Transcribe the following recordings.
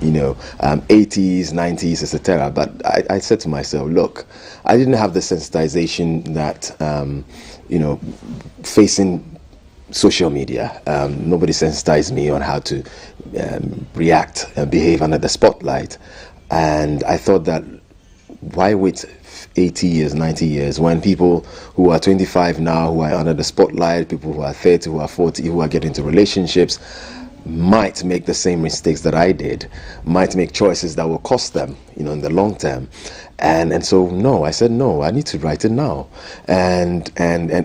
80s, 90s, etc. But I said to myself, look, I didn't have the sensitization that, facing social media, nobody sensitized me on how to react and behave under the spotlight. And I thought that, why wait 80 years, 90 years, when people who are 25 now, who are under the spotlight, people who are 30, who are 40, who are getting into relationships, might make the same mistakes that I did, might make choices that will cost them, in the long term. And so, no, I said, no, I need to write it now and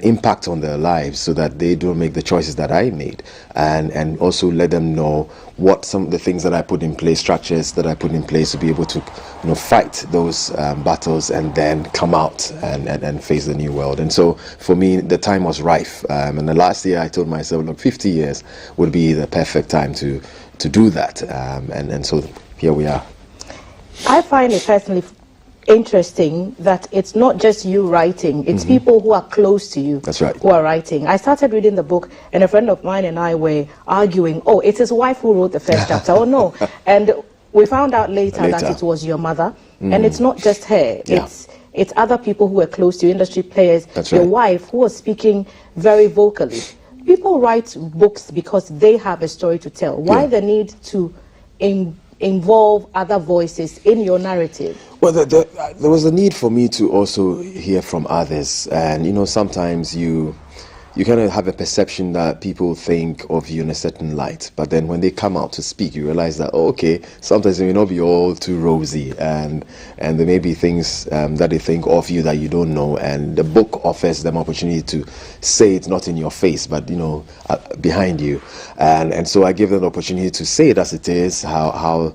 impact on their lives so that they don't make the choices that I made, and also let them know what some of the things that I put in place, structures that I put in place to be able to, fight those battles and then come out and face the new world. And so for me, the time was rife. And the last year I told myself, look, 50 years would be the perfect time to do that. And so here we are. I find it personally interesting that it's not just you writing, it's people who are close to you. That's right. Who are writing. I started reading the book and a friend of mine and I were arguing, oh, it's his wife who wrote the first chapter. Oh no. And we found out later that it was your mother. And it's not just her. Yeah. It's other people who were close to you, industry players. That's your right. wife who was speaking very vocally. People write books because they have a story to tell. Why the need to involve other voices in your narrative? Well, there was a need for me to also hear from others, and sometimes you kind of have a perception that people think of you in a certain light, but then when they come out to speak, you realize that, okay, sometimes it may not be all too rosy, and there may be things that they think of you that you don't know, and the book offers them opportunity to say it not in your face, but behind you, and so I gave them the opportunity to say it as it is, how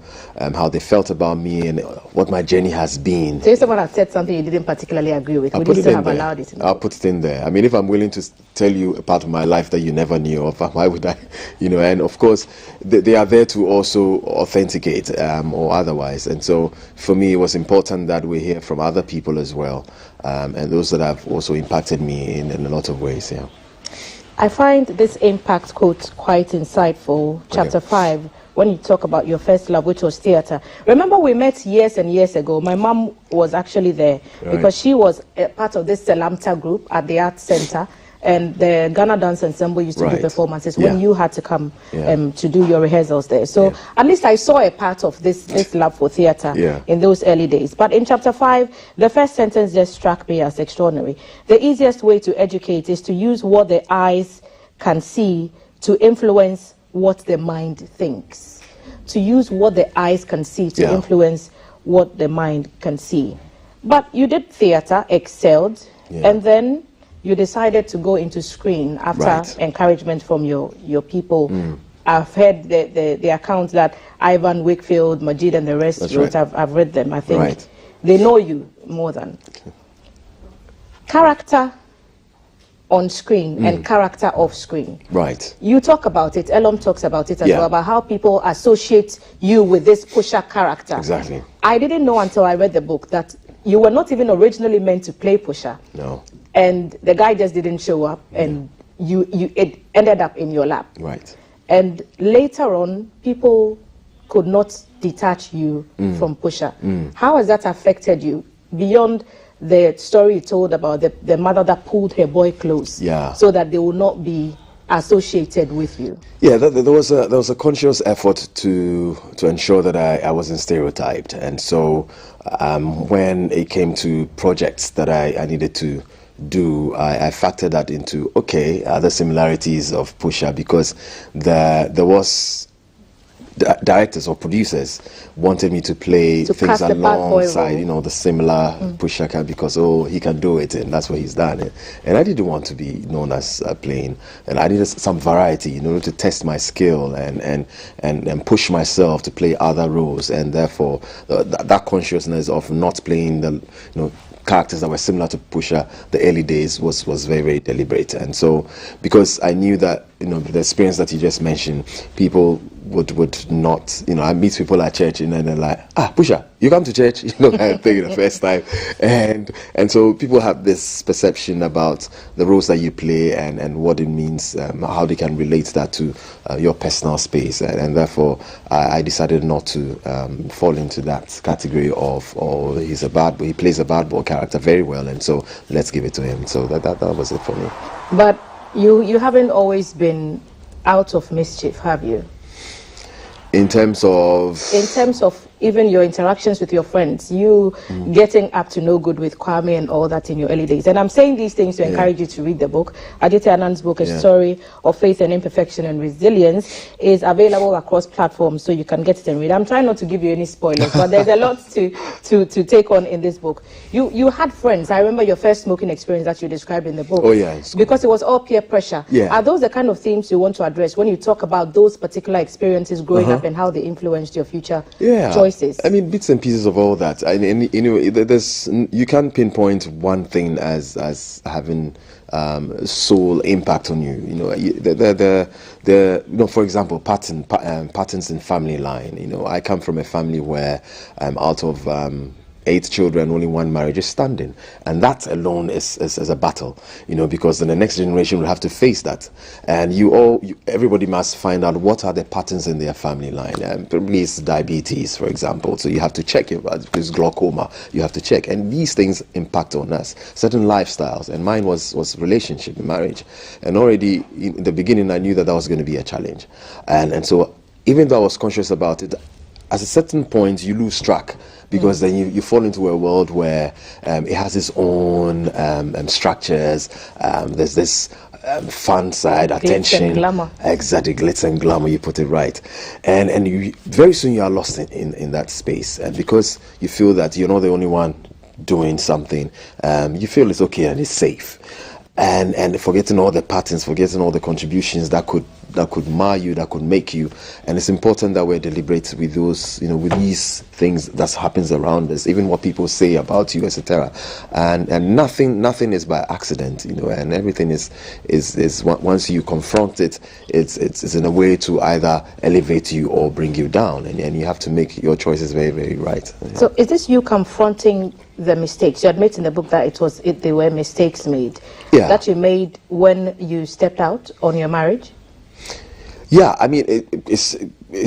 they felt about me and what my journey has been. So if someone had said something you didn't particularly agree with, would you still have allowed it? I'll put it in there. I mean, if I'm willing to tell you a part of my life that you never knew of, why would I? And of course, they are there to also authenticate or otherwise. And so for me, it was important that we hear from other people as well, and those that have also impacted me in a lot of ways. Yeah. I find this impact quote quite insightful. Chapter 5. When you talk about your first love, which was theater. Remember, we met years and years ago. My mom was actually there because she was a part of this Selamta group at the Arts Center, and the Ghana Dance Ensemble used to do performances when you had to come to do your rehearsals there. So at least I saw a part of this love for theater in those early days. But in chapter 5, the first sentence just struck me as extraordinary. The easiest way to educate is to use what the eyes can see to influence what the mind thinks. To use what the eyes can see to influence what the mind can see. But you did theater, excelled, and then you decided to go into screen after encouragement from your people. I've heard the accounts that Ivan Wakefield, Majid, and the rest wrote. I've read them. I think they know you more than character on screen and character off screen. Right. You talk about it, Elom talks about it as well, about how people associate you with this pusher character. Exactly. I didn't know until I read the book that you were not even originally meant to play pusher. No. And the guy just didn't show up, and it ended up in your lap. Right. And later on, people could not detach you from pusher. How has that affected you beyond the story you told about the mother that pulled her boy close so that they will not be associated with you? Yeah, there was a conscious effort to ensure that I wasn't stereotyped, and so when it came to projects that I needed to do, I factored that into other similarities of Pusha, because there was directors or producers wanted me to play things alongside, the similar Pusha, because he can do it, and that's what he's done. And I didn't want to be known as plain, and I needed some variety, to test my skill and push myself to play other roles, and therefore that consciousness of not playing the characters that were similar to Pusha the early days was very, very deliberate. And so because I knew that the experience that you just mentioned, people would not, I meet people at church and then they're like, Pusha, you come to church, kind of thing the first time, and so people have this perception about the roles that you play and what it means, how they can relate that to your personal space, and therefore I decided not to fall into that category of, he plays a bad boy character very well, and so let's give it to him. So that was it for me. But you haven't always been out of mischief, have you? In terms of even your interactions with your friends, you getting up to no good with Kwame and all that in your early days. And I'm saying these things to encourage you to read the book. Adjetey Anang's book, A Story of Faith and Imperfection and Resilience, is available across platforms, so you can get it and read. I'm trying not to give you any spoilers, but there's a lot to take on in this book. You had friends. I remember your first smoking experience that you described in the book. Oh, yeah. Because it was all peer pressure. Yeah. Are those the kind of themes you want to address when you talk about those particular experiences growing up and how they influenced your future choices? I mean, bits and pieces of all that. You can't pinpoint one thing as having sole impact on you. For example, patterns in family line. I come from a family where out of 8 children, only 1 marriage is standing, and that alone is a battle, because then the next generation will have to face that, and everybody must find out what are the patterns in their family line. Probably it's diabetes, for example, so you have to check if it's glaucoma, you have to check, and these things impact on us, certain lifestyles, and mine was relationship, marriage, and already in the beginning I knew that was going to be a challenge, and so even though I was conscious about it, at a certain point you lose track, because then you fall into a world where it has its own structures. There's this fun side, attention, glitz and glamour. Exactly, glitz and glamour. You put it right, and you very soon you are lost in that space, and because you feel that you're not the only one doing something, you feel it's okay and it's safe. And forgetting all the patterns, forgetting all the contributions that could mar you, that could make you. And it's important that we're deliberate with those, with these things that happens around us, even what people say about you, etc. And nothing is by accident, and everything is once you confront it, it's in a way to either elevate you or bring you down, and you have to make your choices very, very right. So is this you confronting the mistakes? You admit in the book that they were mistakes made that you made when you stepped out on your marriage? Yeah, I mean, it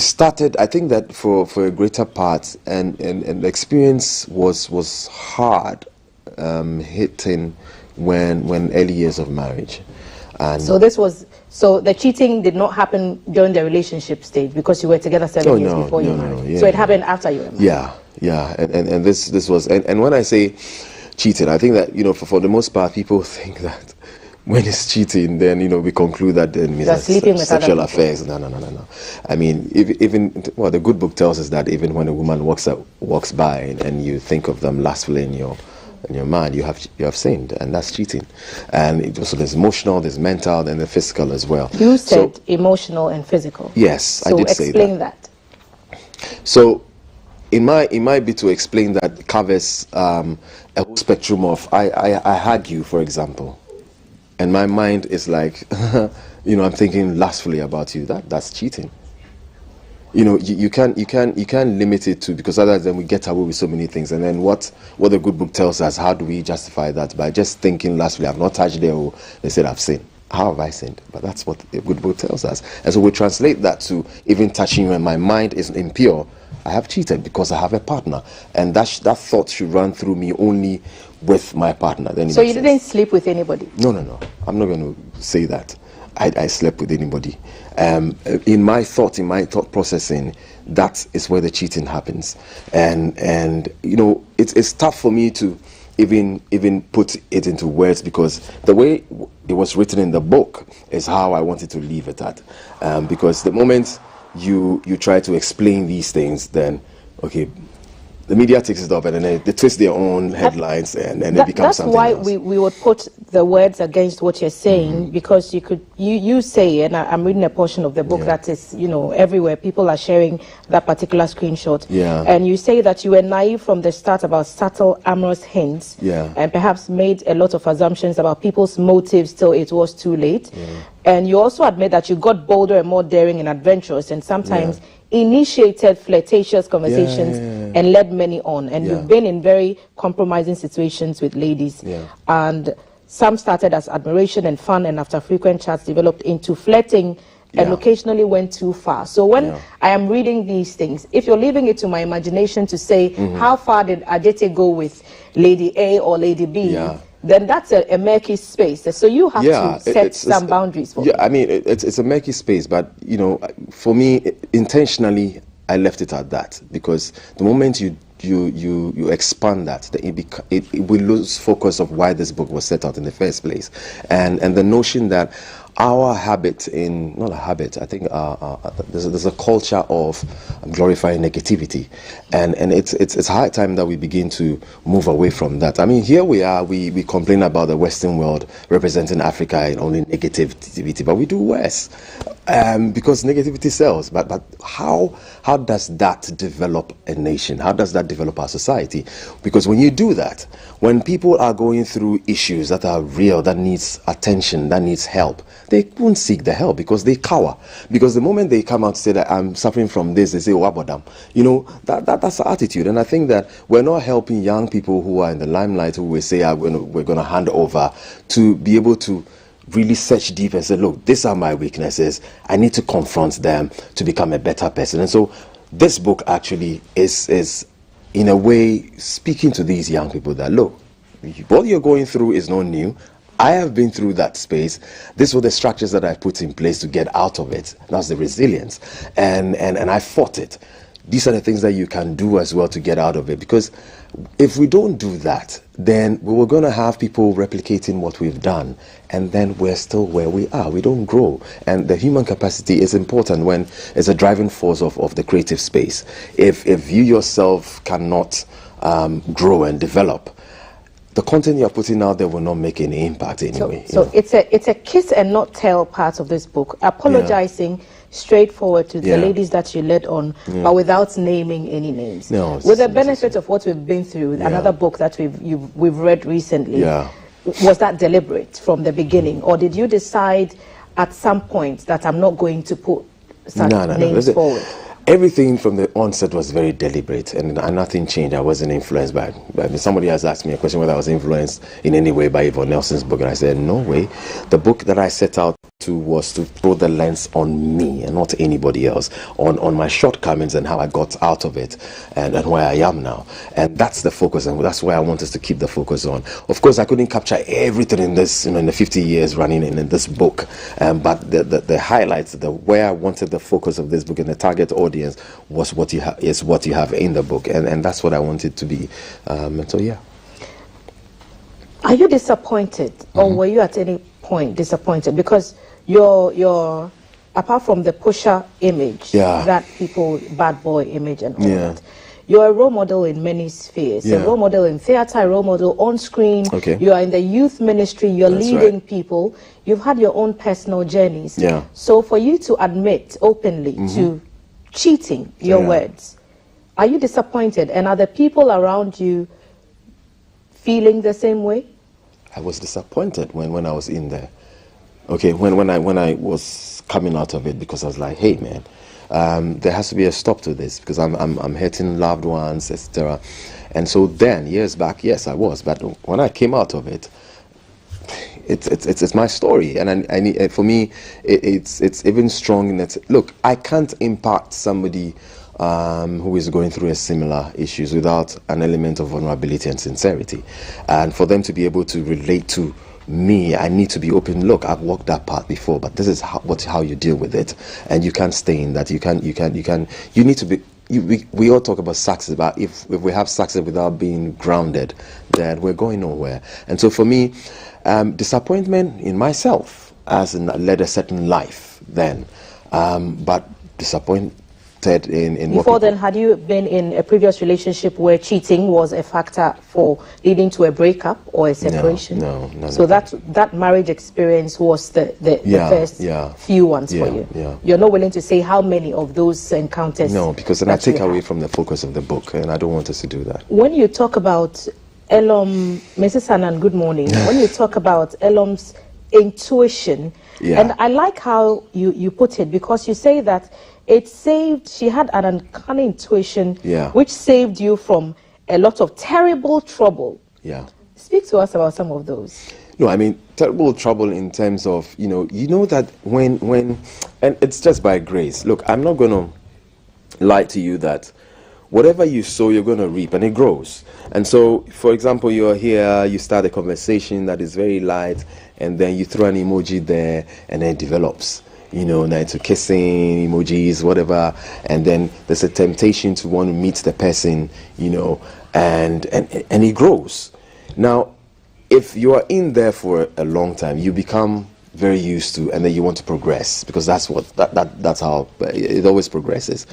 started, I think that for a greater part, and the experience was hard, hitting when early years of marriage. And so the cheating did not happen during the relationship stage, because you were together 7 years before you married. Yeah. So it happened after you were married. Yeah, and this was, and when I say cheating, I think that, for the most part, people think that when it's cheating, then we conclude that then means sleeping with sexual affairs. No. I mean, the good book tells us that even when a woman walks by and you think of them lustfully in your mind, you have sinned, and that's cheating. And so there's emotional, there's mental, and the physical as well. You said emotional and physical. Yes, so I did say that. Explain that. So in my bit to explain that covers a whole spectrum of I hug you, for example, and my mind is like I'm thinking lustfully about you. That's cheating. You can't limit it to, because otherwise then we get away with so many things. And then what the good book tells us, how do we justify that? By just thinking lustfully, I've not touched there, or they said I've sinned. How have I sinned? But that's what the good book tells us. And so we translate that to even touching when my mind is impure. I have cheated because I have a partner, and that thought should run through me only with my partner. Then so you didn't sleep with anybody? No. I'm not going to say that. I slept with anybody. In my thought processing, that is where the cheating happens, and it's tough for me to even put it into words, because the way it was written in the book is how I wanted to leave it at, because the moment you try to explain these things, then okay, the media takes it up and then they twist their own headlines and it becomes something else. That's why we would put the words against what you're saying, because you say, and I'm reading a portion of the book that is, everywhere people are sharing that particular screenshot. Yeah. And you say that you were naive from the start about subtle amorous hints, and perhaps made a lot of assumptions about people's motives till it was too late. And you also admit that you got bolder and more daring and adventurous, and sometimes initiated flirtatious conversations and led many on. And you've been in very compromising situations with ladies. And some started as admiration and fun, and after frequent chats developed into flirting and occasionally went too far. So when I am reading these things, if you're leaving it to my imagination to say, how far did Adjetey go with Lady A or Lady B, then that's a murky space. So you have to set some boundaries for it. I mean, it's a murky space, but, for me, intentionally, I left it at that, because the moment you expand that, it will lose focus of why this book was set out in the first place. And the notion that our habit not a habit, I think there's a culture of glorifying negativity, and it's high time that we begin to move away from that. I mean, here we are, we complain about the Western world representing Africa in only negativity, but we do worse, because negativity sells. But how does that develop a nation? How does that develop our society? Because when you do that, when people are going through issues that are real, that needs attention, that needs help, they won't seek the help because they cower. Because the moment they come out to say that I'm suffering from this, they say, oh, about them. That's the attitude. And I think that we're not helping young people who are in the limelight, who we say we're going to hand over, to be able to really search deep and say, look, these are my weaknesses. I need to confront them to become a better person. And so this book actually is in a way speaking to these young people that, look, what you're going through is not new. I have been through that space. These were the structures that I put in place to get out of it. That's the resilience. And I fought it. These are the things that you can do as well to get out of it. Because if we don't do that, then we were going to have people replicating what we've done. And then we're still where we are. We don't grow. And the human capacity is important when it's a driving force of the creative space. If you yourself cannot grow and develop, the content you're putting out there will not make any impact anyway. So it's a kiss and not tell part of this book. Apologizing straightforward to the ladies that you led on, but without naming any names. No, with the benefit of what we've been through, another book that we've read recently, was that deliberate from the beginning? Or did you decide at some point that I'm not going to put such names forward? Everything from the onset was very deliberate, and nothing changed. I wasn't influenced by somebody has asked me a question whether I was influenced in any way by Yvonne Nelson's book, and I said, no way. The book that I set out to was to throw the lens on me and not anybody else, on my shortcomings and how I got out of it and where I am now. And that's the focus, and that's where I want us to keep the focus on. Of course, I couldn't capture everything in this, in the 50 years running in this book, but the highlights, where I wanted the focus of this book and the target audience was what you have in the book, and that's what I wanted to be. So yeah. Are you disappointed, or were you at any point disappointed? Because you're apart from the pusher image, that people, bad boy image and all that, you're a role model in many spheres. A role model in theater, a role model on screen. You are in the youth ministry, you're leading people. You've had your own personal journeys. So for you to admit openly to cheating your words, are you disappointed? And are the people around you feeling the same way? I was disappointed when I was in there. Okay, when I was coming out of it, because I was like, hey man, there has to be a stop to this, because I'm hurting loved ones, etc. And so then years back, yes, I was, but when I came out of it, it's my story, and I need, for me, it's even strong in that. Look, I can't impact somebody who is going through a similar issues without an element of vulnerability and sincerity, and for them to be able to relate to me, I need to be open. Look, I've walked that path before, but this is how you deal with it, and you can't stay in that. You need to be. We all talk about success, but if we have success without being grounded, then we're going nowhere. And so for me, disappointment in myself, as in led a certain life then, but disappointment interested in Before then, had you been in a previous relationship where cheating was a factor for leading to a breakup or a separation? No. So that marriage experience was the first few ones for you. Yeah. You're not willing to say how many of those encounters? No, because then I take away from the focus of the book, and I don't want us to do that. When you talk about Elom, Mrs. Anang, good morning. When you talk about Elom's intuition, and I like how you put it, because you say that she had an uncanny intuition, which saved you from a lot of terrible trouble. Yeah. Speak to us about some of those. No, I mean, terrible trouble in terms of, you know that when, and it's just by grace. Look, I'm not going to lie to you that whatever you sow, you're going to reap, and it grows. And so, for example, you're here, you start a conversation that is very light, and then you throw an emoji there, and then it develops. Now it's kissing emojis, whatever, and then there's a temptation to want to meet the person, and it grows. Now, if you are in there for a long time, you become very used to, and then you want to progress, because that's how it always progresses.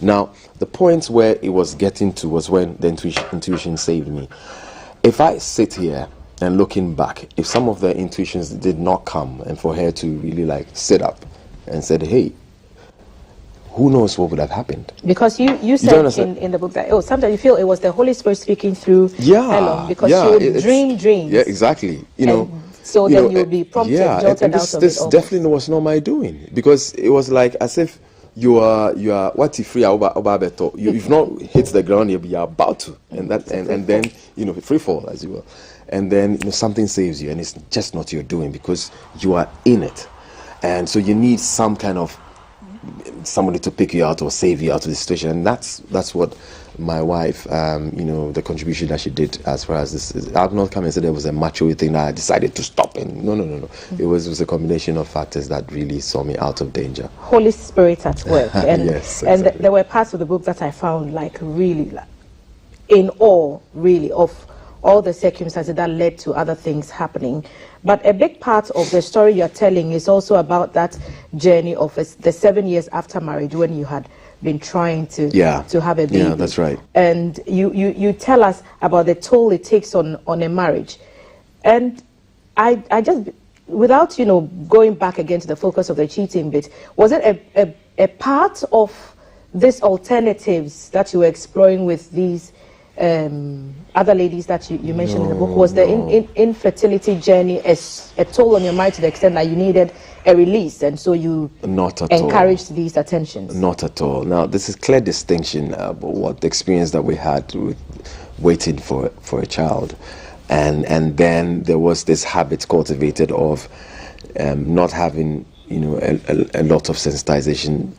Now, the point where it was getting to was when the intuition saved me. If I sit here and looking back, if some of the intuitions did not come, and for her to really sit up and said, hey, who knows what would have happened? Because you said in the book that sometimes you feel it was the Holy Spirit speaking through Elom, because she would dream dreams. Yeah, exactly. So then you'll be prompted, jolted out of it. This definitely was not my doing, because it was like as if you are what if you've not hit the ground yet, but you're about to, and then free fall, as you will, and then something saves you, and it's just not your doing, because you are in it, and so you need some kind of somebody to pick you out or save you out of the situation, and that's what my wife, the contribution that she did as far as this. I've not come and said there was a macho thing that I decided to stop, and no. It was a combination of factors that really saw me out of danger. Holy Spirit at work, and yes, exactly. And there were parts of the book that I found really in awe, really, of all the circumstances that led to other things happening. But a big part of the story you're telling is also about that journey of the 7 years after marriage, when you had been trying to have a baby. Yeah, that's right. And you tell us about the toll it takes on a marriage. And I just, without going back again to the focus of the cheating bit, was it a part of these alternatives that you were exploring with these other ladies that you mentioned in the book? Was the infertility journey a toll on your marriage to the extent that you needed a release, and so you encouraged these attentions? Not at all. Now, this is clear distinction about what the experience that we had with waiting for a child, and then there was this habit cultivated of not having a lot of sensitization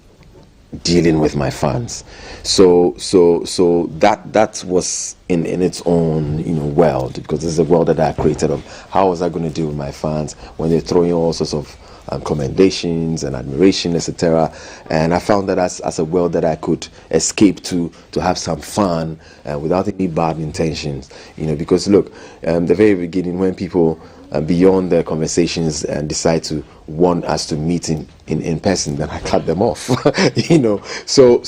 dealing with my fans. So that was in its own world, because this is a world that I created of how was I going to deal with my fans when they're throwing all sorts of commendations and admiration, etc. And I found that as a world that I could escape to have some fun without any bad intentions, because look, the very beginning, when people beyond their conversations and decide to want us to meet in person, then I cut them off. So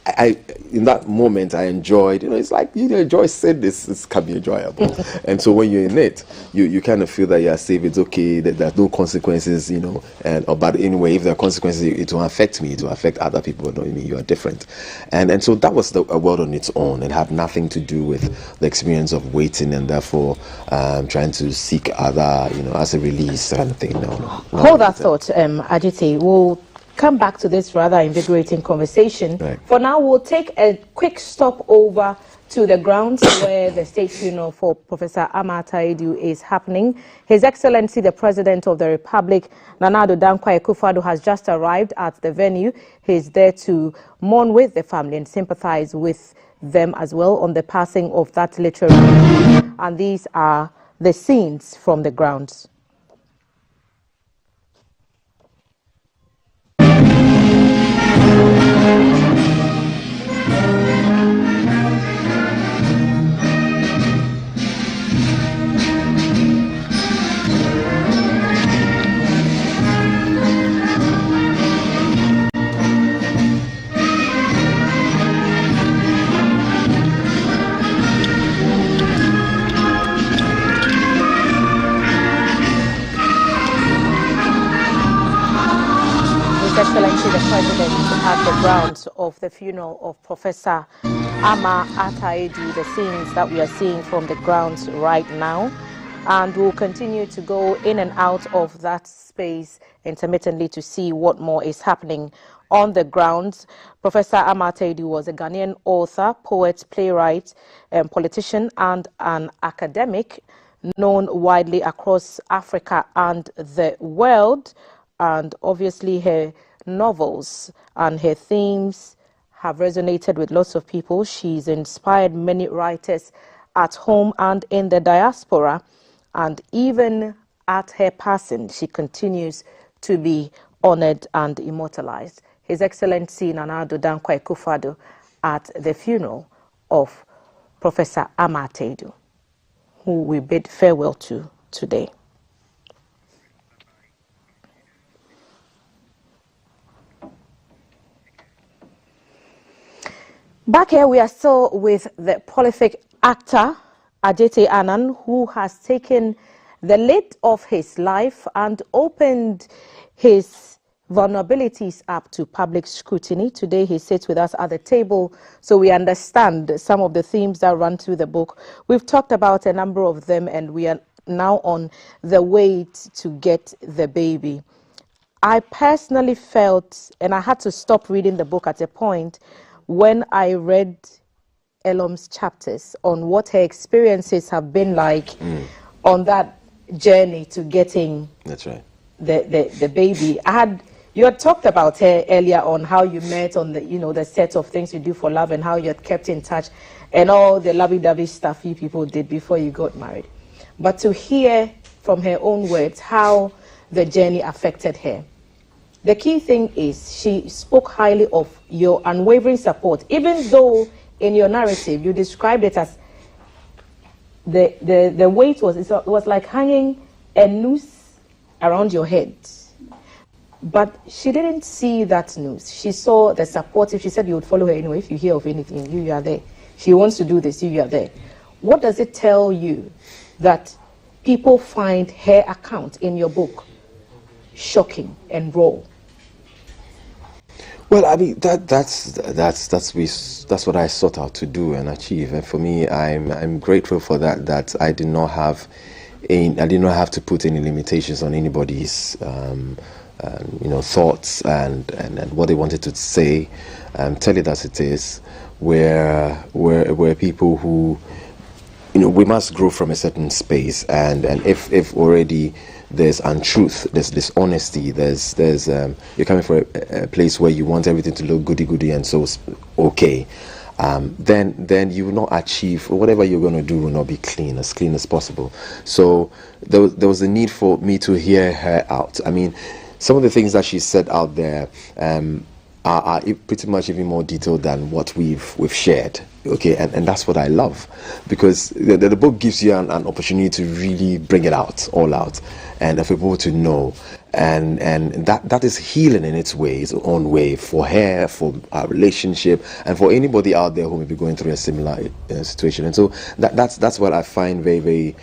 I in that moment I enjoyed, it's like enjoy saying this can be enjoyable. And so when you're in it, you kind of feel that you're safe, it's okay, that there's no consequences, but anyway, if there are consequences, it will affect me, it will affect other people, you are different. And so that was a world on its own. It had nothing to do with the experience of waiting and therefore trying to seek other, as a release kind of thing. No. Hold that thought, Adjetey. We'll come back to this rather invigorating conversation. Right. For now, we'll take a quick stop over to the grounds where the state funeral for Professor Adjetey Anang is happening. His Excellency, the President of the Republic, Nana Addo Dankwa Akufo-Addo, has just arrived at the venue. He's there to mourn with the family and sympathize with them as well on the passing of that literary. And these are the scenes from the grounds. Excellency the President, at the grounds of the funeral of Professor Adjetey Anang, the scenes that we are seeing from the grounds right now. And we'll continue to go in and out of that space intermittently to see what more is happening on the grounds. Professor Adjetey Anang was a Ghanaian author, poet, playwright, politician, and an academic known widely across Africa and the world. And obviously her novels and her themes have resonated with lots of people. She's inspired many writers at home and in the diaspora. And even at her passing, she continues to be honored and immortalized. His Excellency Nana Addo Dankwa Akufo-Addo at the funeral of Professor Adjetey Anang, who we bid farewell to today. Back here, we are still with the prolific actor, Adjetey Anang, who has taken the lid of his life and opened his vulnerabilities up to public scrutiny. Today, he sits with us at the table, so we understand some of the themes that run through the book. We've talked about a number of them, and we are now on the way to get the baby. I personally felt, and I had to stop reading the book at a point, when I read Elom's chapters on what her experiences have been like on that journey to getting That's right. the baby. You had talked about her earlier on how you met on the the set of Things You Do for Love and how you had kept in touch and all the lovey-dovey stuff you people did before you got married. But to hear from her own words how the journey affected her. The key thing is she spoke highly of your unwavering support, even though in your narrative you described it as the weight it was like hanging a noose around your head. But she didn't see that noose. She saw the support. If she said you would follow her anyway, if you hear of anything, you are there. She wants to do this, you are there. What does it tell you that people find her account in your book shocking and raw? Well, I mean that's what I sought out to do and achieve. And for me, I'm grateful for that. That I did not have to put any limitations on anybody's thoughts and what they wanted to say. Tell it as it is. We're people who we must grow from a certain space, and if already there's untruth, there's dishonesty, there's you're coming from a place where you want everything to look goody and so okay, then you will not achieve, or whatever you're going to do will not be clean as possible. So there was a need for me to hear her out. I mean, some of the things that she said out there are pretty much even more detailed than what we've shared. Okay, and that's what I love, because the book gives you an opportunity to really bring it all out, and for people to know, and that is healing in its way, its own way, for her, for our relationship, and for anybody out there who may be going through a similar situation. And so that's what I find very, very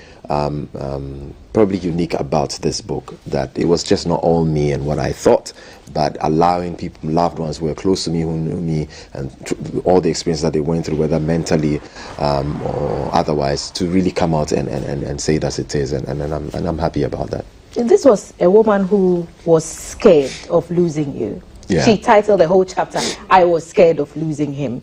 probably unique about this book, that it was just not all me and what I thought, but allowing people, loved ones who were close to me, who knew me, and all the experiences that they went through, whether mentally or otherwise, to really come out and say it as it is, and I'm happy about that. This was a woman who was scared of losing you. Yeah. She titled the whole chapter, "I Was Scared of Losing Him."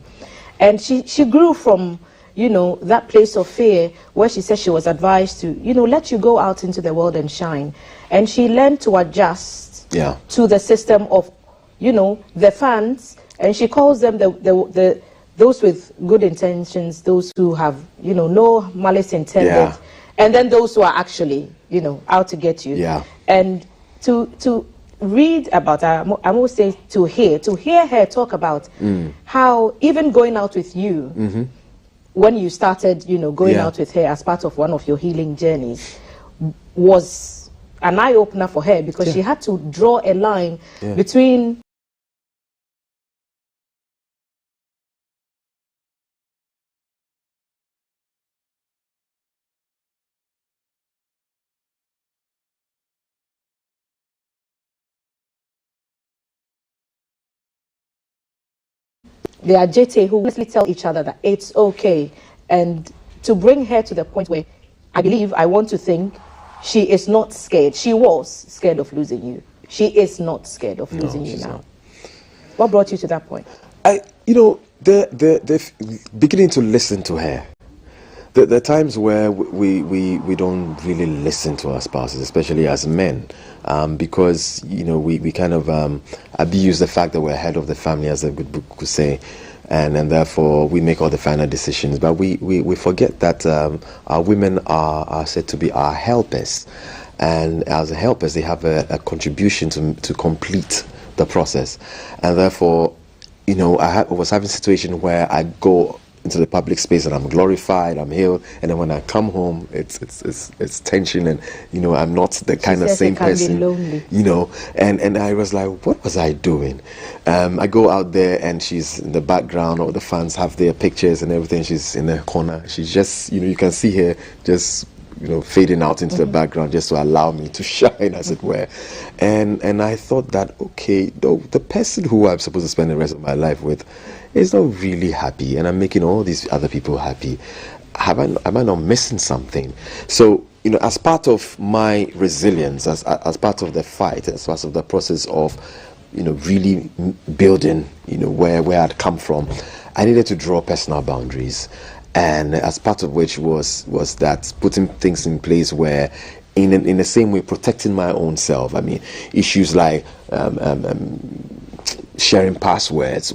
And she grew from, that place of fear where she said she was advised to, let you go out into the world and shine. And she learned to adjust to the system of, the fans. And she calls them those with good intentions, those who have, no malice intended. Yeah. And then those who are actually, out to get you. Yeah. And to read about her, I will say to hear her talk about how even going out with you, when you started, going out with her as part of one of your healing journeys, was an eye-opener for her, because she had to draw a line between the Adjetey who honestly tell each other that it's okay, and to bring her to the point where I want to think she is not scared. She was scared of losing you. She is not scared of losing you now. Not. What brought you to that point? They're beginning to listen to her. There are times where we don't really listen to our spouses, especially as men, because we kind of abuse the fact that we're head of the family, as a good book could say, and therefore we make all the final decisions. But we forget that our women are said to be our helpers, and as helpers they have a contribution to complete the process, and therefore I was having a situation where I go into the public space and I'm glorified, I'm healed, and then when I come home, it's tension, and I'm not the kind of same person. Be lonely. And I was like, what was I doing? I go out there and she's in the background, all the fans have their pictures and everything. She's in the corner. She's just, you can see her just fading out into the background just to allow me to shine, as it were. And I thought that, okay, the person who I'm supposed to spend the rest of my life with is not really happy, and I'm making all these other people happy. Am I not missing something? So, as part of my resilience, as part of the fight, as part of the process of, really building, where I'd come from, I needed to draw personal boundaries. And as part of which was that putting things in place where, in the same way, protecting my own self. I mean, issues like sharing passwords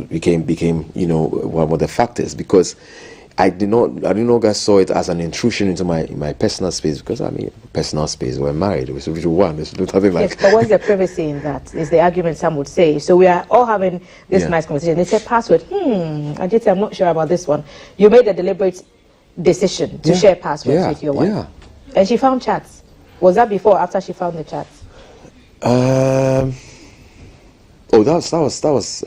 became one of the factors, because I did not saw it as an intrusion into my personal space, because personal space, we're married, we're supposed to one, there's nothing like. Yes, but what's the privacy in that? Is the argument some would say. So we are all having this nice conversation. They say password. Adjetey, I'm not sure about this one. You made a deliberate decision to share passwords with your wife. And she found chats. Was that before or after she found the chats? That was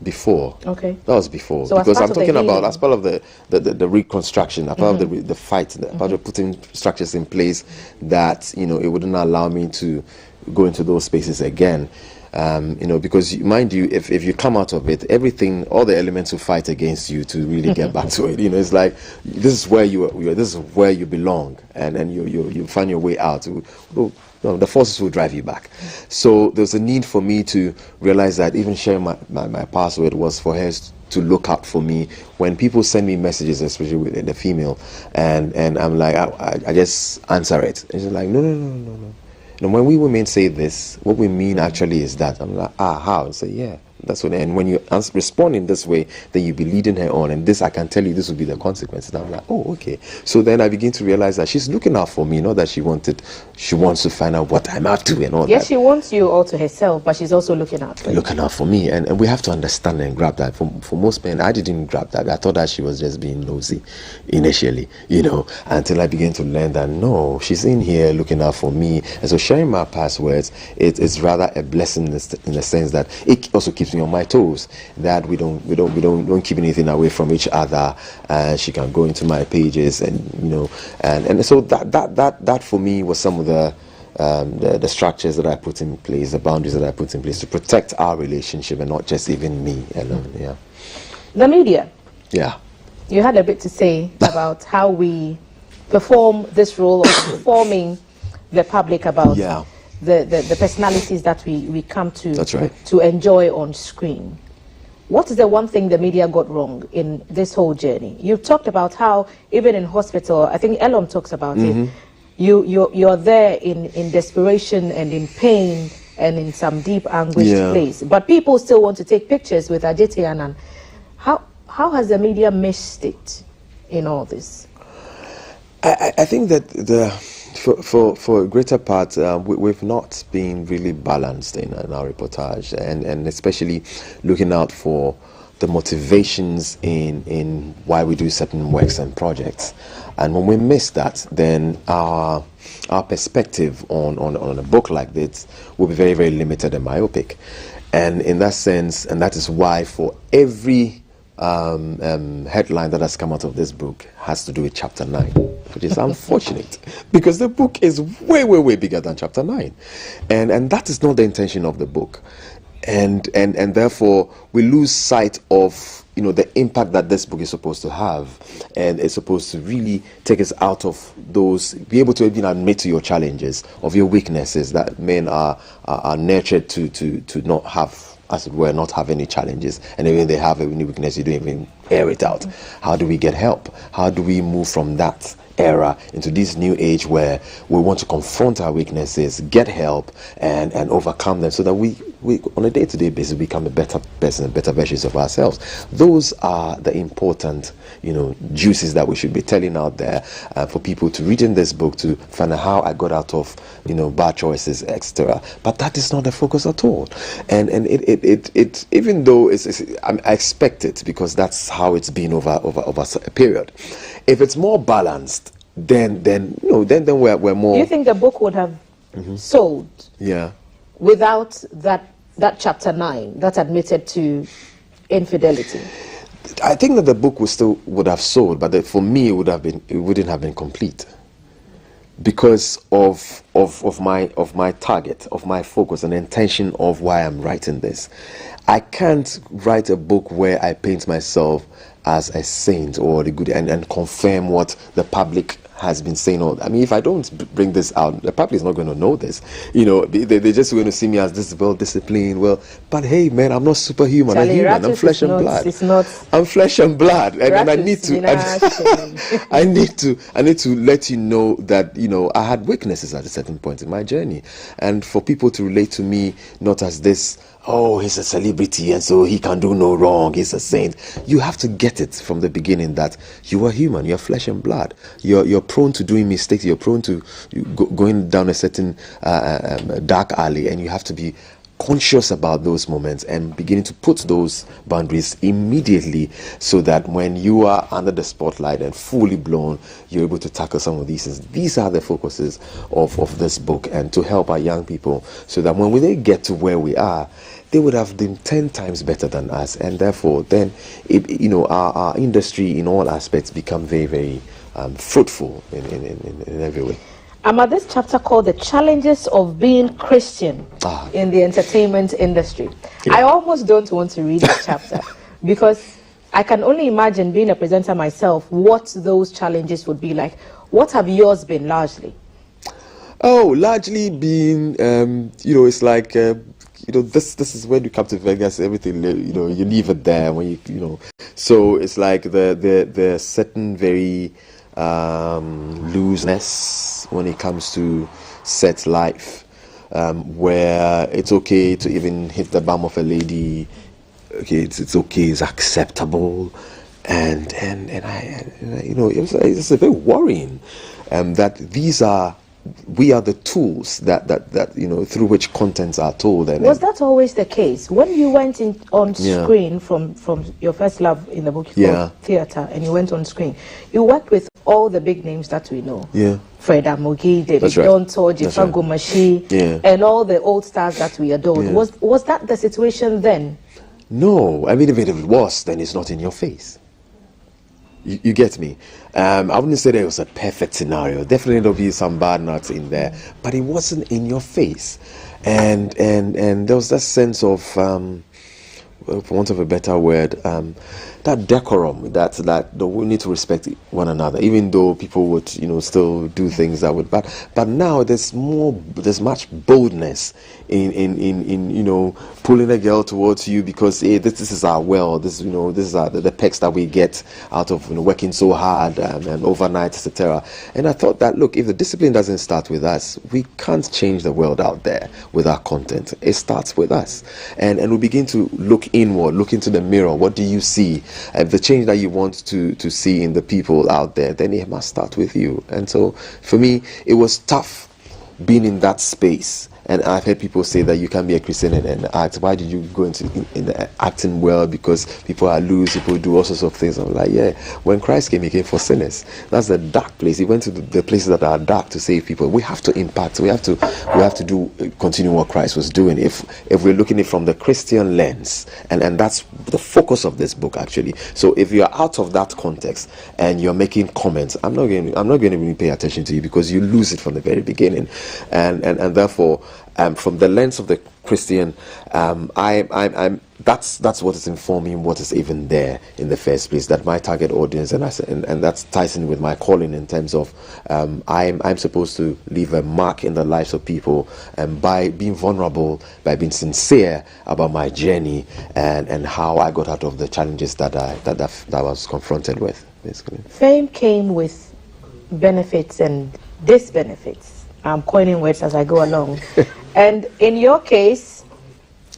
before. Okay. That was before, so because I'm talking about as part of the reconstruction, as part of the fight, part of putting structures in place that it wouldn't allow me to go into those spaces again. Because mind you, if you come out of it, everything, all the elements will fight against you to really get back to it. It's like this is where this is where you belong, and you find your way out. The forces will drive you back. So there's a need for me to realize that even sharing my password was for her to look out for me when people send me messages, especially with the female, and I'm like, I just answer it. And she's like, no. And when we women say this, what we mean actually is that. I'm like, how? I say, yeah. That's what. And when you respond in this way, then you be leading her on, and this, I can tell you, this will be the consequences. And I'm like, oh, okay. So then I begin to realize that she's looking out for me, not that she wants to find out what I'm up to and all that. Yes, she wants you all to herself, but she's also looking out for you. Looking out for me, and we have to understand and grab that. For most men, I didn't grab that. I thought that she was just being nosy initially, until I began to learn that no, she's in here looking out for me. And so sharing my passwords, it's rather a blessing in the sense that it also keeps me on my toes, that we don't keep anything away from each other. She can go into my pages, and and so that for me was some of the structures that I put in place, the boundaries that I put in place to protect our relationship, and not just even me alone. The media. Yeah. You had a bit to say about how we perform this role of informing the public about the personalities that we come to enjoy on screen. What is the one thing the media got wrong in this whole journey? You've talked about how even in hospital, I think Elon talks about it, you're there in desperation and in pain and in some deep anguished place. But people still want to take pictures with Adjetey Anang. How has the media missed it in all this? I think that for a greater part, we've not been really balanced in our reportage, and especially looking out for the motivations in why we do certain works and projects. And when we miss that, then our perspective on a book like this will be very, very limited and myopic. And in that sense, and that is why for every headline that has come out of this book has to do with chapter 9, which is unfortunate because the book is way, way, way bigger than chapter 9, and that is not the intention of the book. and therefore we lose sight of the impact that this book is supposed to have, and it's supposed to really take us out of those, be able to even admit to your challenges, of your weaknesses, that men are nurtured to not have, as it were, not have any challenges, and even they have any weakness, you don't even air it out. How do we get help? How do we move from that era into this new age where we want to confront our weaknesses, get help, and overcome them, so that we on a day-to-day basis become a better person, better versions of ourselves? Those are the important juices that we should be telling out there, for people to read in this book, to find out how I got out of bad choices, etc. But that is not the focus at all, and it even though I expect it, because that's how it's been over a period. If it's more balanced, then we're more. Do you think the book would have sold? Yeah. Without that chapter 9 that admitted to infidelity? I think that the book would have sold, but for me it wouldn't have been complete, because of my target, of my focus and intention of why I'm writing this. I can't write a book where I paint myself as a saint or the good and confirm what the public has been saying. I mean, if I don't bring this out, the public is not going to know this. They're just going to see me as this well-disciplined. But hey, man, I'm not superhuman. I'm human. I'm flesh and blood. I'm flesh and blood, and I need to. I need to let you know that I had weaknesses at a certain point in my journey, and for people to relate to me not as this, oh, he's a celebrity and so he can do no wrong, he's a saint. You have to get it from the beginning that you are human, you're flesh and blood. You're prone to doing mistakes, you're prone to going down a certain dark alley, and you have to be conscious about those moments and beginning to put those boundaries immediately, so that when you are under the spotlight and fully blown, you're able to tackle some of these things. These are the focuses of this book, and to help our young people, so that when they get to where we are, they would have been 10 times better than us, and therefore then our industry in all aspects become very, very fruitful in every way. This chapter called The Challenges of Being Christian in the Entertainment Industry. Yeah. I almost don't want to read that chapter because I can only imagine, being a presenter myself, what those challenges would be like. What have yours been largely? Oh, largely been, it's like, this is when you come to Vegas, everything, you leave it there when so it's like the certain very looseness when it comes to set life, where it's okay to even hit the bum of a lady. Okay, it's okay, it's acceptable, and I it's a bit worrying, that we are the tools that through which contents are told. And was that always the case when you went on screen from your first love in the book called theater, and you went on screen? You worked with all the big names that we know. Yeah. Fred Amogi, David Donto, Jifa Gomashi, and all the old stars that we adored. Yeah. Was that the situation then? No, I mean, if it was, then it's not in your face. You get me? I wouldn't say that it was a perfect scenario. Definitely there'll be some bad nuts in there, but it wasn't in your face, and there was that sense of, for want of a better word, that decorum, that we need to respect one another, even though people would still do things that would. But now there's much boldness in pulling a girl towards you because, hey, this is our world. This is the perks that we get out of working so hard and overnight, etc. And I thought that, look, if the discipline doesn't start with us, we can't change the world out there with our content. It starts with us, and we begin to look inward, look into the mirror. What do you see? The change that you want to see in the people out there, then it must start with you. And so for me, it was tough being in that space. And I've heard people say that you can be a Christian and act. Why did you go into in the acting world? Because people are loose, people do all sorts of things. I'm like, yeah, when Christ came, he came for sinners. That's the dark place. He went to the places that are dark to save people. We have to impact. We have to continue what Christ was doing. If we're looking at it from the Christian lens, and that's the focus of this book actually. So if you're out of that context and you're making comments, I'm not going to really pay attention to you because you lose it from the very beginning, and therefore. from the lens of the Christian, that's what is informing what is even there in the first place. That my target audience, and that ties in with my calling in terms of I'm supposed to leave a mark in the lives of people, by being vulnerable, by being sincere about my journey and how I got out of the challenges that I was confronted with. Basically, fame came with benefits and disbenefits. I'm coining words as I go along. And in your case,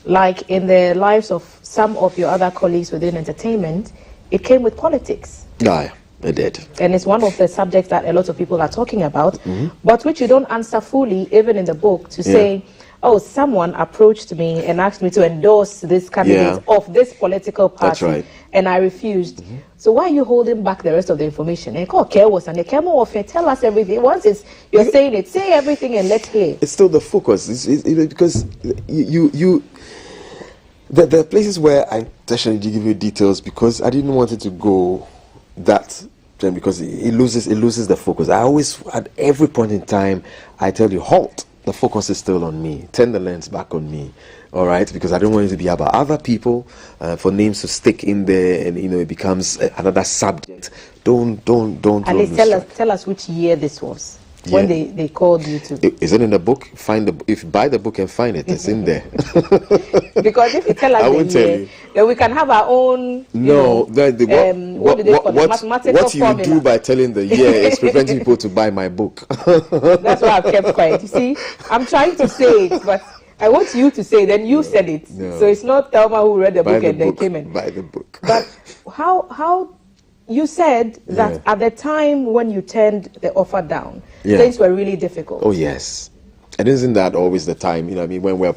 like in the lives of some of your other colleagues within entertainment, it came with politics. Yeah, it did. And it's one of the subjects that a lot of people are talking about, but which you don't answer fully, even in the book, to say, oh, someone approached me and asked me to endorse this candidate of this political party. That's right. And I refused. So why are you holding back the rest of the information? And tell us everything. Once you're saying it, say everything and let's hear. It's still the focus. Because there are places where I intentionally give you details because I didn't want it to go that, because it loses the focus. I always, at every point in time, I tell you, halt. The focus is still on me. Turn the lens back on me. All right, because I don't want it to be about other people, for names to stick in there, and it becomes another subject. Don't. At least tell us which year this was when they called you to. Is it in the book? If buy the book and find it, it's in there. Because if you tell us I won't tell you, then we can have our own. What do they call it? Mathematical what you formula. do by telling the year is preventing people to buy my book. That's why I've kept quiet. You see, I'm trying to say it, but I want you to say, then you said it. No. So it's not Thelma who read the book and then came in. Buy the book. But how you said that at the time when you turned the offer down, things were really difficult. Oh, yes. And isn't that always the time, when we're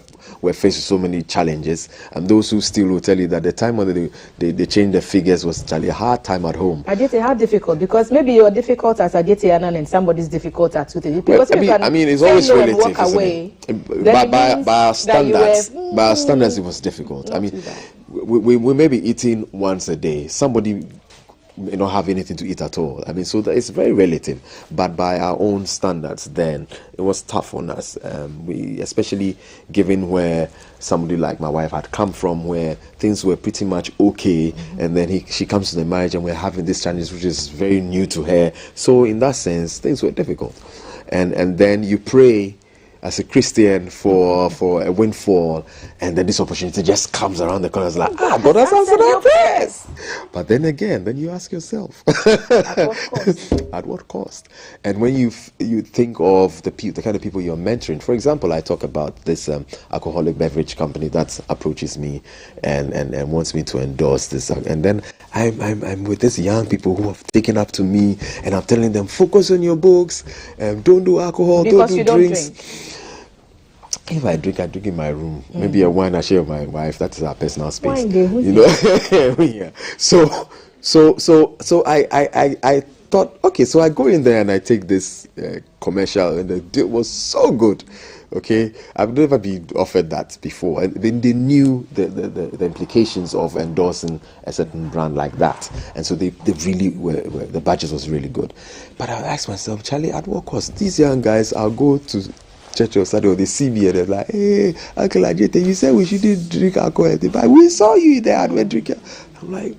faced with so many challenges, and those who still will tell you that the time when they changed the figures was actually a hard time at home. Adjetey, how difficult? Because maybe you're difficult as Adjetey Anang and somebody's difficult at 2:30. Because it's always relative, walk away, by our standards, it was difficult. We may be eating once a day. Somebody may not have anything to eat at all. So that it's very relative. But by our own standards, then it was tough on us. We, especially given where somebody like my wife had come from, where things were pretty much okay, and then she comes to the marriage, and we're having this challenge which is very new to her. So in that sense, things were difficult. And then you pray as a Christian for a windfall, and then this opportunity just comes around the corner. It's like, God has answered our prayers. But then again, you ask yourself, at what cost? At what cost? And when you think of the kind of people you're mentoring, for example, I talk about this alcoholic beverage company that approaches me and wants me to endorse this, and then I'm with these young people who have taken up to me, and I'm telling them, focus on your books, don't do alcohol, because don't do drinks. Drink. If I drink in my room. Maybe a wine I share with my wife. That is our personal space. Yeah. So I thought, okay, so I go in there and I take this commercial, and the deal was so good. Okay, I've never been offered that before, and then they knew the implications of endorsing a certain brand like that, and so they really were the budget was really good. But I asked myself, Charlie, at what cost? These young guys, I'll go to church or Saturday, they see me and they're like, hey, Uncle Adjetey, you said we shouldn't drink alcohol, but we saw you there and we're drinking. I'm like,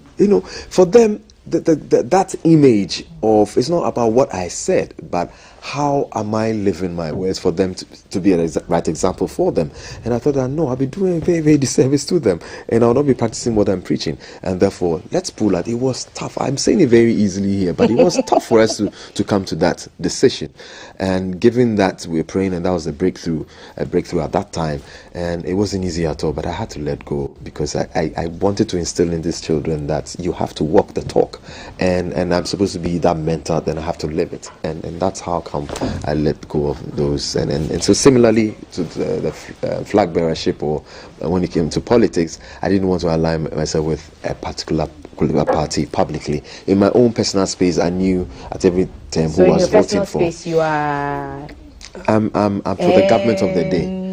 for them, that image of, it's not about what I said, but how am I living my words for them to be a right example for them. And I thought that, no, I'll be doing a very, very disservice to them, and I'll not be practicing what I'm preaching. And therefore, let's pull out. It was tough. I'm saying it very easily here, but it was tough for us to come to that decision. And given that we're praying, and that was a breakthrough at that time, and it wasn't easy at all, but I had to let go, because I wanted to instill in these children that you have to walk the talk, and I'm supposed to be that mentor, then I have to live it, and that's how come I let go of those. And so similarly to the flag bearership, or when it came to politics, I didn't want to align myself with a particular party publicly. In my own personal space, I knew at every time who I was voting for. Space, you are... I'm for the government of the day.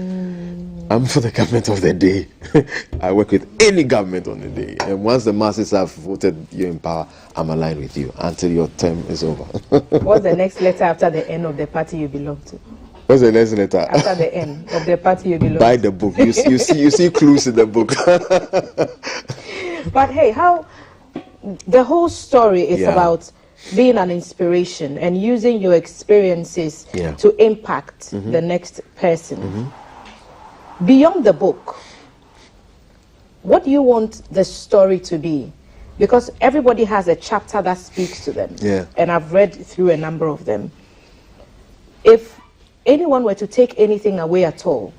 I'm for the government of the day. I work with any government on the day. And once the masses have voted you in power, I'm aligned with you until your term is over. What's the next letter after the end of the party you belong to? What's the next letter? After the N of the party you belong. Buy the book. You see clues in the book. But hey, how the whole story is about being an inspiration and using your experiences to impact the next person. Beyond the book, what do you want the story to be? Because everybody has a chapter that speaks to them. And I've read through a number of them. If anyone were to take anything away at all,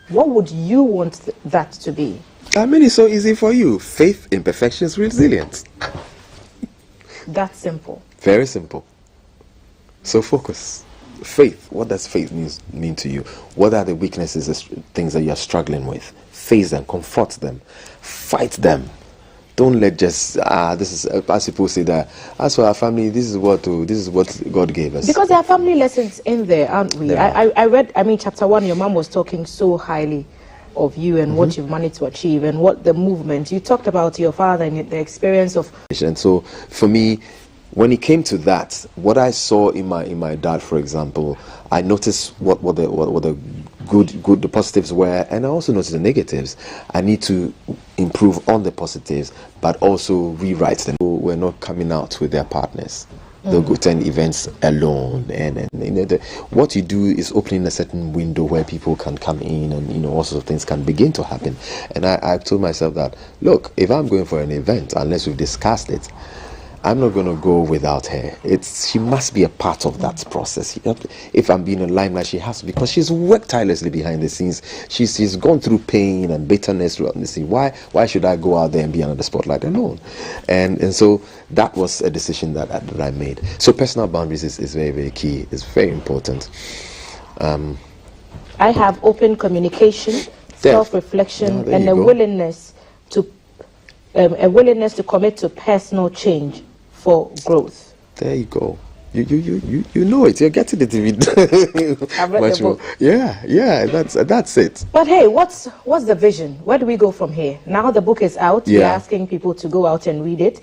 what would you want that to be? I mean, it's so easy for you. Faith, imperfections, resilience. That's simple. Very simple. So focus. Faith. What does faith mean to you? What are the weaknesses, things that you're struggling with? Face them, confront them, fight them. Don't let just this is as people say that as for our family, this is what God gave us. Because there are family lessons in there, aren't we? I read, chapter 1, your mom was talking so highly of you and what you've managed to achieve and what the movement. You talked about your father and the experience of. And so for me, when it came to that, what I saw in my dad, for example, I noticed what the good the positives were, and I also noticed the negatives. I need to improve on the positives, but also rewrite them. We're not coming out with their partners. They'll go to events alone, and what you do is opening a certain window where people can come in, and all sorts of things can begin to happen. And I told myself that, look, if I'm going for an event, unless we've discussed it, I'm not going to go without her. She must be a part of that process. If I'm being in limelight, she has to, because she's worked tirelessly behind the scenes. She's gone through pain and bitterness throughout the scene. Why should I go out there and be under the spotlight alone? And so that was a decision that I made. So personal boundaries is very, very key. It's very important. I have open communication, self-reflection, and a willingness to commit to personal change for growth. There you go. You know it. You're getting it. I've read the book. Yeah. That's it. But hey, what's the vision? Where do we go from here? Now the book is out. We're asking people to go out and read it.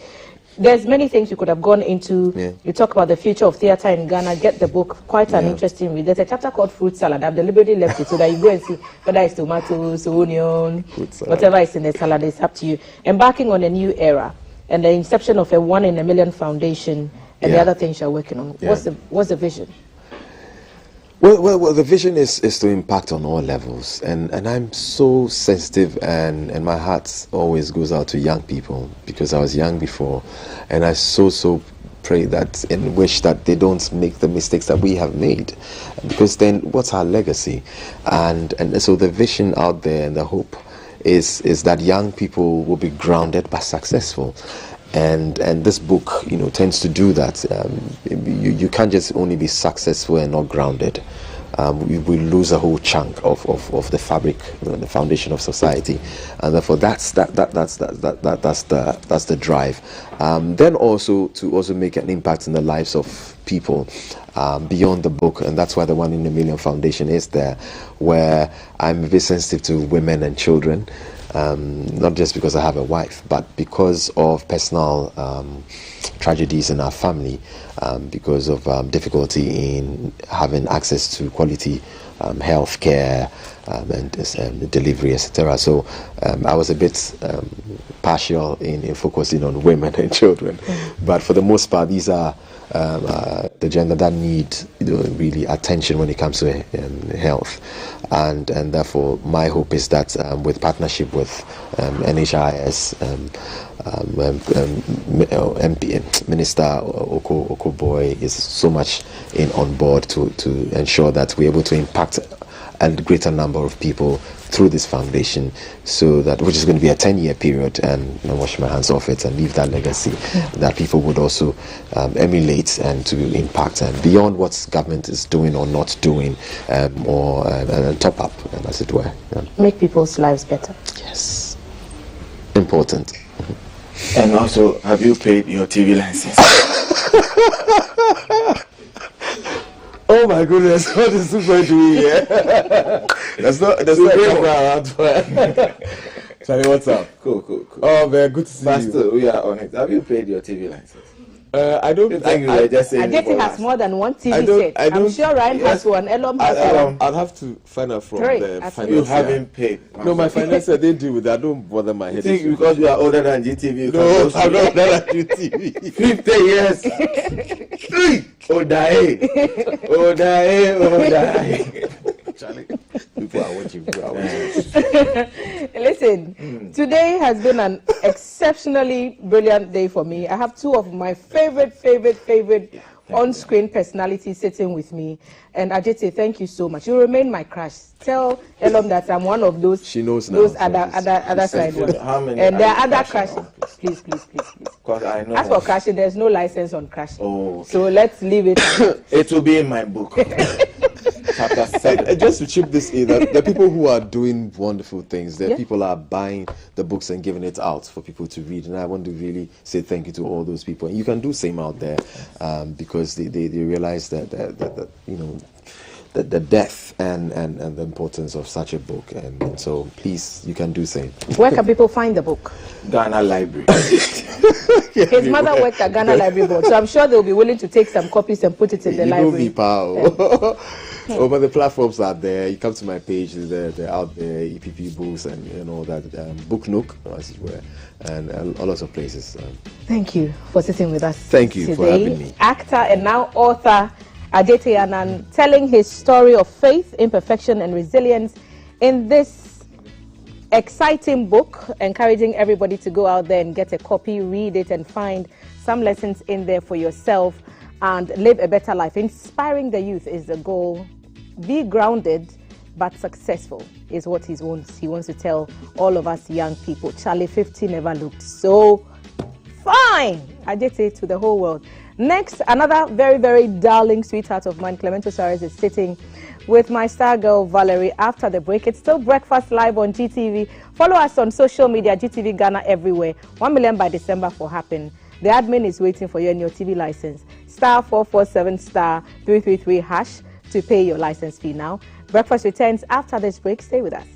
There's many things you could have gone into. You talk about the future of theatre in Ghana. Get the book. Quite an interesting read. There's a chapter called Fruit Salad. I've deliberately left it so that you go and see whether it's tomatoes, onion, whatever is in the salad. It's up to you. Embarking on a new era and the inception of a 1 in a million foundation and the other things you're working on. What's the vision? Well, the vision is to impact on all levels, and I'm so sensitive, and my heart always goes out to young people, because I was young before, and I so pray that and wish that they don't make the mistakes that we have made, because then what's our legacy? And so the vision out there and the hope is that young people will be grounded but successful. And this book, tends to do that. You can't just only be successful and not grounded. We lose a whole chunk of the fabric, the foundation of society, and therefore that's the drive. Then also to make an impact in the lives of people beyond the book, and that's why the 1 in a Million Foundation is there, where I'm very sensitive to women and children. Not just because I have a wife, but because of personal tragedies in our family, because of difficulty in having access to quality health care and delivery, etc. So I was a bit partial in focusing on women and children, but for the most part, these are the gender that need really attention when it comes to health, and therefore my hope is that with partnership with NHIS, MP Minister Oko Boy is so much on board to ensure that we're able to impact a greater number of people through this foundation, so that, which is going to be a 10-year period, and I wash my hands off it and leave that legacy that people would also emulate and to impact, and beyond what government is doing or not doing, or top up, as it were. Make people's lives better. Yes, important. And also, have you paid your TV license? Oh my goodness, what is this going doing here? That's not a camera around. Charlie, what's up? Cool. Oh man, good to see Pastor, you. we are on it. Have you paid your TV license? I don't think you were just saying Adjetey has more than one TV set. I'm sure Ryan has one. Elom has one. I'll have to find out from the financier. You haven't paid. No, my financier, they deal with that. I don't bother my head. You think because you are older than GTV? No, I'm not older than GTV. 50 years. Odae. Charlie, people are watching. Listen, today has been an exceptionally brilliant day for me. I have two of my favorite on-screen personalities sitting with me. And Adjetey, thank you so much. You remain my crush. Tell Elom that I'm one of those. She knows now. Those other side ones. And there are other crushes. Please. Because I know. As for crashing, there's no license on crashing. Oh, okay. So let's leave it. It will be in my book. Chapter 7. Just to chip this in, the people who are doing wonderful things, the people are buying the books and giving it out for people to read. And I want to really say thank you to all those people. And you can do same out there because they realize that you know, the depth and the importance of such a book. And so please, you can do same. Where can people find the book? Ghana Library. His mother worked at Ghana Library Board, so I'm sure they'll be willing to take some copies and put it in the library. But the platforms are there. You come to my page, they're out there, EPP books and all that, Book Nook, as it were, and a lot of places. Thank you for sitting with us. Thank you today. for having me. Actor and now author Adjetey Anang, telling his story of faith, imperfection, and resilience in this exciting book, encouraging everybody to go out there and get a copy, read it, and find some lessons in there for yourself and live a better life. Inspiring the youth is the goal. Be grounded but successful is what he wants. He wants to tell all of us young people. Charlie, 50 never looked so fine. Adjetey to the whole world. Next, another very darling sweetheart of mine, Clemento Suarez, is sitting with my star girl Valerie after the break. It's still Breakfast Live on GTV. Follow us on social media, GTV Ghana everywhere. 1 million by December for happen. The admin is waiting for you and your TV license. *447*333# to pay your license fee now. Breakfast returns after this break. Stay with us.